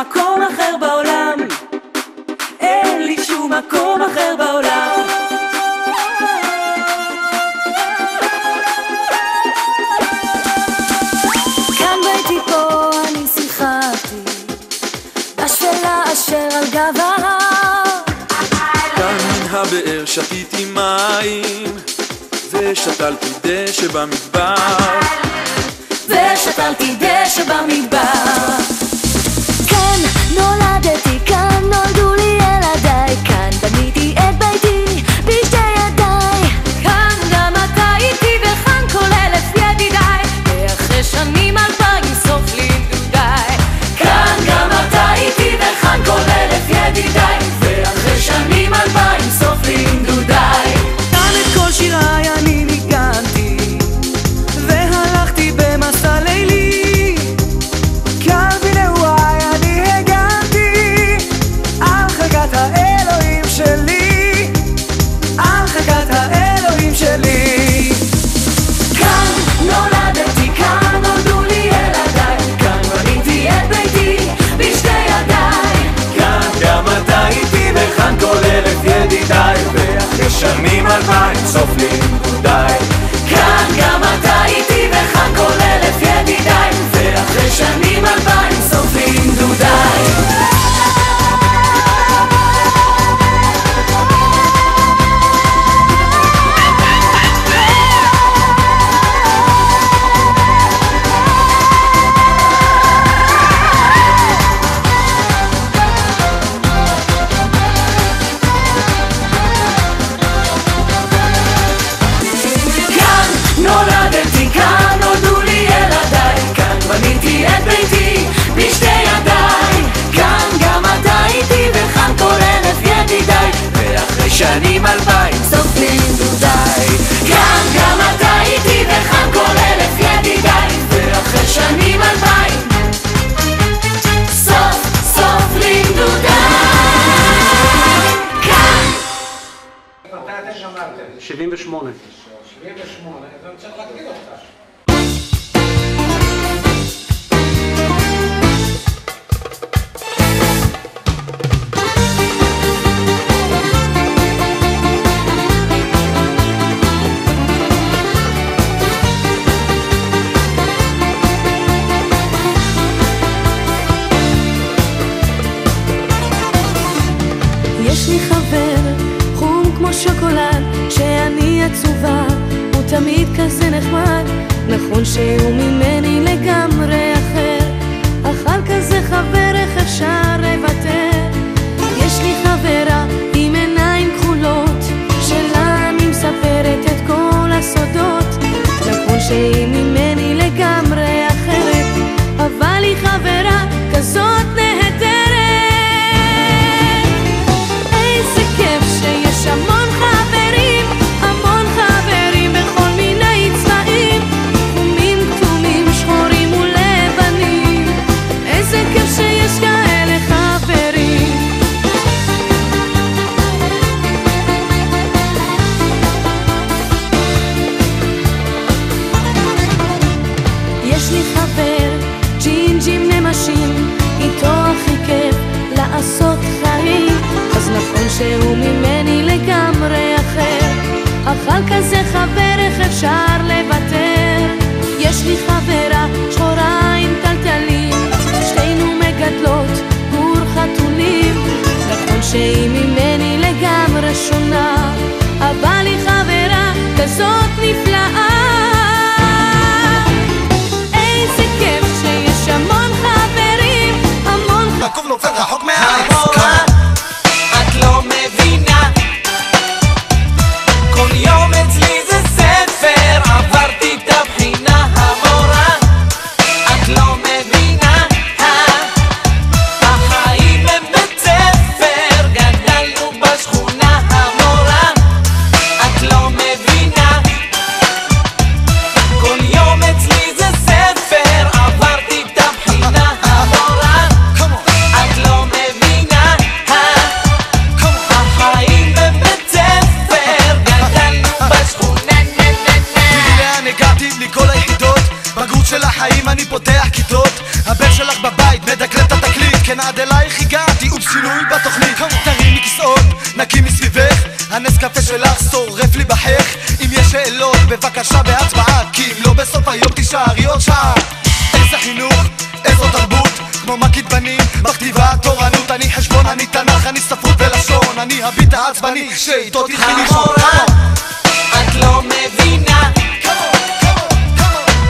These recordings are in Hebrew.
מקום אחר בעולם, אין לי שום מקום אחר בעולם. כאן ביתי פה אני שיחקתי בשפלה אשר על גב ההר. כאן מן הבאר שתיתי מים ושתלתי דשא במדבר, ושתלתי דשא במדבר. כאן נולדתי, כאן נולדו לי ילדיי, כאן בניתי את ביתי בשתי ידיי. כאן גם אתה איתי וכאן כל אלף ידידיי, ואחרי שנים 2000 סוף לימדו די. כאן גם אתה איתי וכאן כל אלף ידידיי, ואחרי שנים 2000 סוף לימדו די. כאן את כל שיריי אני ניגנתי והלכתי במסע לילי, כאן בנעוריי אני הגנתי על חלקת האלוהים שלי, על חלקת האלוהים שלי. כאן נולדתי, כאן נולדו לי ילדיי, כאן בניתי את ביתי בשתי ידיי. כאן גם אתה איתי וכאן כל אלף ידידיי, ואחרי שנים 2000 סוף לימדו די. כאן גם אתה איתי וכאן כל אלף ידידיי, ואחרי שנים 2000 סוף לימדו די. נולדתי, כאן נולדו לי ילדיי, כאן בניתי את ביתי בשתי ידיי. כאן גם אתה איתי וכאן כל אלף ידידיי, ואחרי שנים 2000 סוף לימדו די. כאן גם אתה איתי וכאן כל אלף ידידיי, ואחרי שנים 2000 סוף לימדו די. כאן 78. 78, אז אני צריך להגדיל אותך. יש לי חבר חום כמו שוקולד, שאני עצובה הוא תמיד כזה נחמד. נכון שהוא ממני לגמרי אחר, אכל כזה חבר איך אפשר לוותר. יש לי חברה עם עיניים כחולות, שלה אני מספרת את כל הסודות. נכון שהיא ממני לגמרי אחרת, אבל היא חברה כזאת נהדרת. איזה כיף שיש המון חברים, המון חברים בכל מיני צבעים, חומים, כתומים, שחורים ולבנים. איזה כיף שיש כאלה חברים. יש לי חבר ג'ינג'ים נמשים, איתו הכי כיף לעשות חיים. אז נכון שהוא ממני לגמרי אחר, אכל כזה חבר איך אפשר לוותר. יש לי חברה שחורה עם טלטלים, שתינו מגדלות גור חתולים. נכון שהיא ממני לגמרי שונה, אבל היא חברה כזאת נפלאה. איזה כיף שיש המון חברים, המון עקוב נופל רחוק מהעץ. את לא מבינה, כל יום אצלי זה ספר, עברתי את הבחינה המורה. את לא מבינה, החיים הם בית ספר, גדלנו בשכונה המורה. את לא מבינה, כל יום אצלי זה ספר, עברתי את הבחינה המורה. את לא מבינה, החיים הם בית ספר, גדלנו בשכונה. תראי לאן הגעתי בלי כל היחידות, בגרות של החיים אני פותח כיתות. הבן שלך בבית מדקלם את התקליט, כן עד אלייך הגעתי ובשינוי בתוכנית. תרימי כיסאות, נקי מסביבך, הנס קפה שלך שורף לי בחך. אם יש שאלות בבקשה בהצבעה, כי אם לא בסוף היום תישארי עוד שעה. איזה חינוך, איזו תרבות, כמו מקית בנים, בכתיבה תורנות. אני חשבון, אני תנ"ך, אני ספרות ולשון, אני הביט העצבני שאיתו תלכי לישון. את לא מבינה,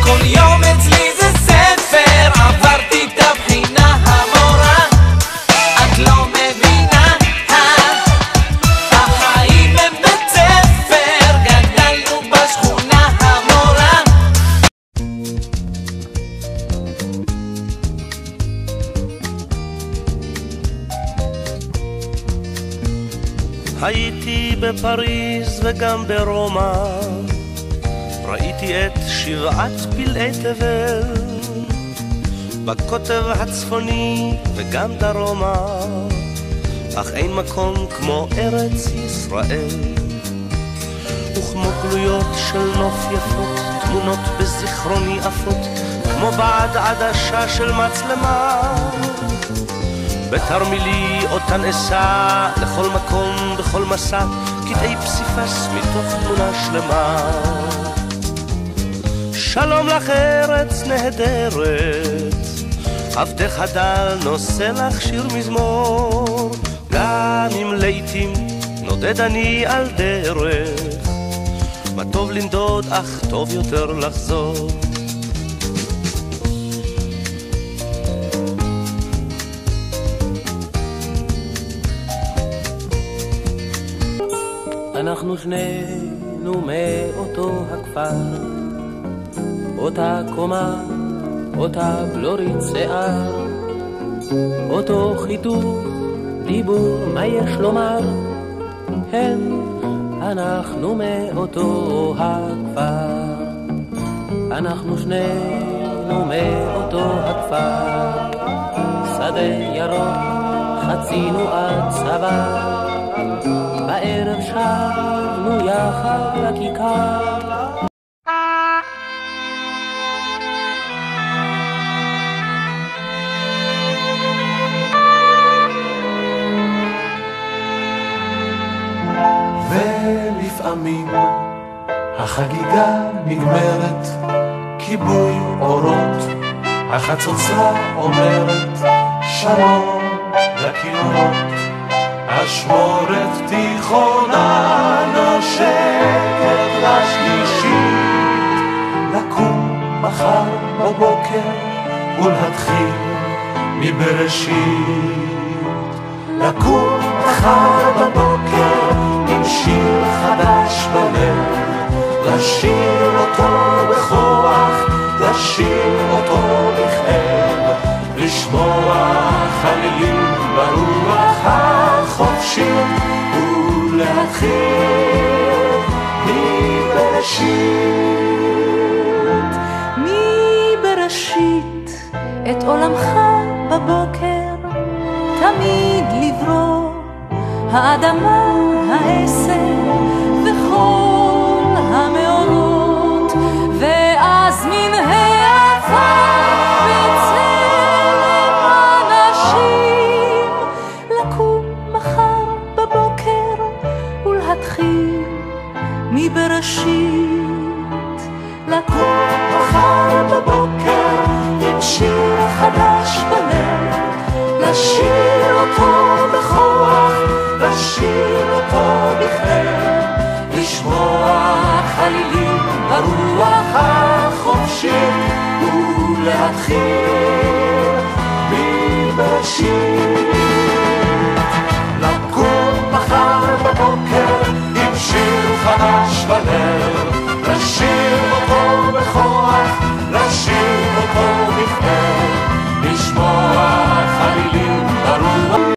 כל יום אצלי זה ספר, עברתי את הבחינה המורה. את לא מבינה, החיים הם בית ספר, גדלנו בשכונה המורה. הייתי בפריז וגם ברומא, ראיתי את שבעת פלאי תבל, בקוטב הצפוני וגם דרומה, אך אין מקום כמו ארץ ישראל. וכמו גלויות של נוף יפות, תמונות בזיכרוני עפות, כמו בעד עדשה של מצלמה, בתרמילי אותן אסע לכל מקום בכל מסע, קטעי פסיפס מתוך תמונה שלמה. שלום לך ארץ נהדרת, עבדך הדל נושא לך שיר מזמור, גם אם לעתים נודד אני על דרך, מה טוב לנדוד אך טוב יותר לחזור. אנחנו שנינו מאותו הכפר, אותה קומה, אותה בלורית שיער, אותו חיתוך, דיבור, מה יש לומר? אנחנו מאותו הכפר, אנחנו שנינו מאותו הכפר, שדה ירוק, חצינו עד צבא, בערב שבנו יחד לכיכר. ולפעמים החגיגה נגמרת, כיבוי אורות, החצוצה אומרת שלום לכינורות, אשמורת תיכונה נושקת לשלישית, לקום מחר בבוקר ולהתחיל מבראשית, לקום מחר בבוקר עם שיר חדש בלב, לשיר אותו בכוח, לשיר אותו בכאב, לשמוע חלילים ברוח החופשית ולהתחיל מבראשית. מבראשית את עולמך בבוקר תמיד לברוא, האדמה, העשב וכל המאורות, ואז מן העפר בצלם אנשים לקום מחר בבוקר ולהתחיל מבראשית, לקום מחר בבוקר עם שיר חדש בלב, לשיר אותו בכוח, לשיר אותו בכאב, לשמוע חלילים ברוח החופשית ולהתחיל מבראשית.